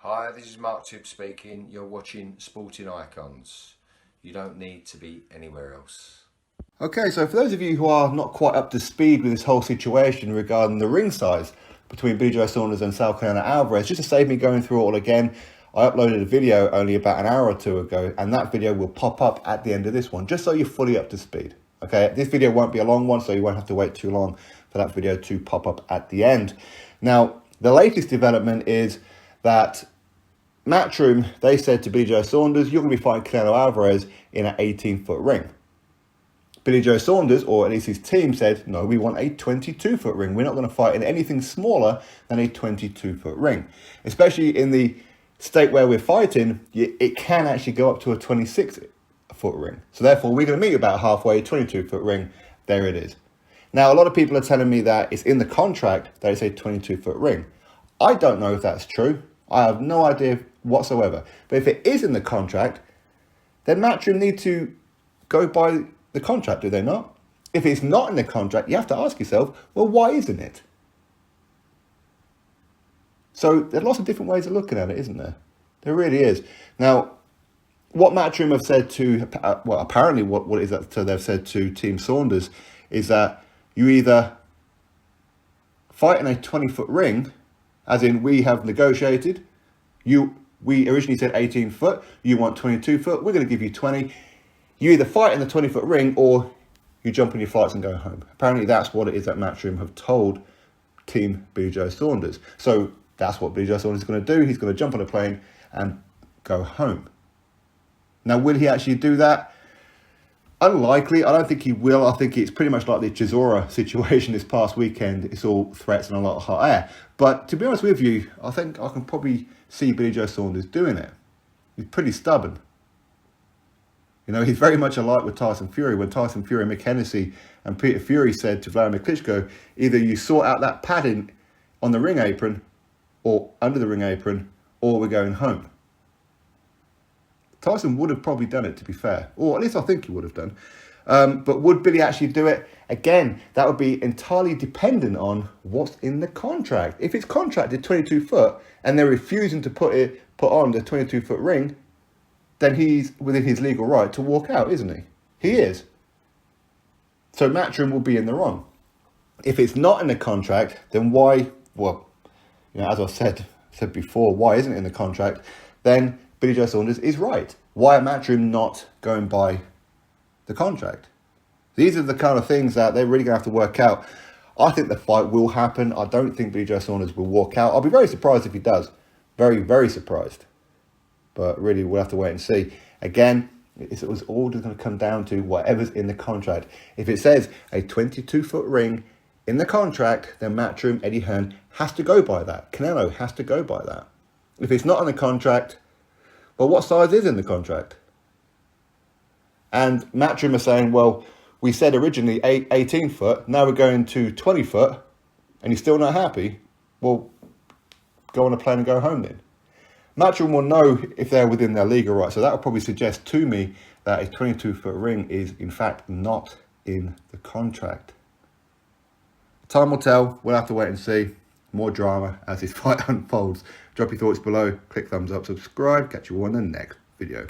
Hi, this is Mark Tibb speaking. You're watching Sporting Icons. You don't need to be anywhere else. Okay, so for those of you who are not quite up to speed with this whole situation regarding the ring size between Billy Joe Saunders and Canelo Alvarez, just to save me going through it all again, I uploaded a video only about an hour or two ago, and that video will pop up at the end of this one, just so you're fully up to speed. Okay, this video won't be a long one, so you won't have to wait too long for that video to pop up at the end. Now, the latest development is that Matchroom, they said to Billy Joe Saunders, you're going to be fighting Canelo Alvarez in an 18-foot ring. Billy Joe Saunders, or at least his team, said, no, we want a 22-foot ring. We're not going to fight in anything smaller than a 22-foot ring. Especially in the state where we're fighting, it can actually go up to a 26-foot ring. So therefore, we're going to meet about halfway, 22-foot ring. There it is. Now, a lot of people are telling me that it's in the contract that it's a 22-foot ring. I don't know if that's true. I have no idea whatsoever. But if it is in the contract, then Matchroom need to go by the contract, do they not? If it's not in the contract, you have to ask yourself, well, why isn't it? So there are lots of different ways of looking at it, isn't there? There really is. Now, what Matchroom have said to, well, apparently what is that? So they've said to Team Saunders is that you either fight in a 20-foot ring, as in we have negotiated, we originally said 18 foot, you want 22 foot, we're going to give you 20. You either fight in the 20-foot ring or you jump on your flights and go home. Apparently that's what it is that Matchroom have told Team Billy Joe Saunders. So that's what Billy Joe Saunders is going to do. He's going to jump on a plane and go home. Now, will he actually do that? Unlikely. I don't think he will. I think it's pretty much like the Chisora situation this past weekend. It's all threats and a lot of hot air. But to be honest with you, I think I can probably see Billy Joe Saunders doing it. He's pretty stubborn. You know, he's very much alike with Tyson Fury. When Tyson Fury, Mick Hennessy and Peter Fury said to Vladimir Klitschko, either you sort out that padding on the ring apron or under the ring apron, or we're going home. Tyson would have probably done it, to be fair. Or at least I think he would have done. But would Billy actually do it? Again, that would be entirely dependent on what's in the contract. If it's contracted 22 foot and they're refusing to put on the 22-foot ring, then he's within his legal right to walk out, isn't he? He is. So Matchroom will be in the wrong. If it's not in the contract, then why, well, you know, as I said before, why isn't it in the contract? Then Billy Joe Saunders is right. Why are Matchroom not going by the contract? These are the kind of things that they're really going to have to work out. I think the fight will happen. I don't think Billy Joe Saunders will walk out. I'll be very surprised if he does. Very, very surprised. But really, we'll have to wait and see. Again, it was all just going to come down to whatever's in the contract. If it says a 22-foot ring in the contract, then Matchroom, Eddie Hearn, has to go by that. Canelo has to go by that. If it's not in the contract, well, what size is in the contract? And Matchroom are saying, well, we said originally 18 foot, now we're going to 20 foot, and you're still not happy? Well, go on a plane and go home then. Matchroom will know if they're within their legal rights, so that will probably suggest to me that a 22-foot ring is, in fact, not in the contract. Time will tell. We'll have to wait and see. More drama as this fight unfolds. Drop your thoughts below. Click thumbs up, subscribe. Catch you on the next video.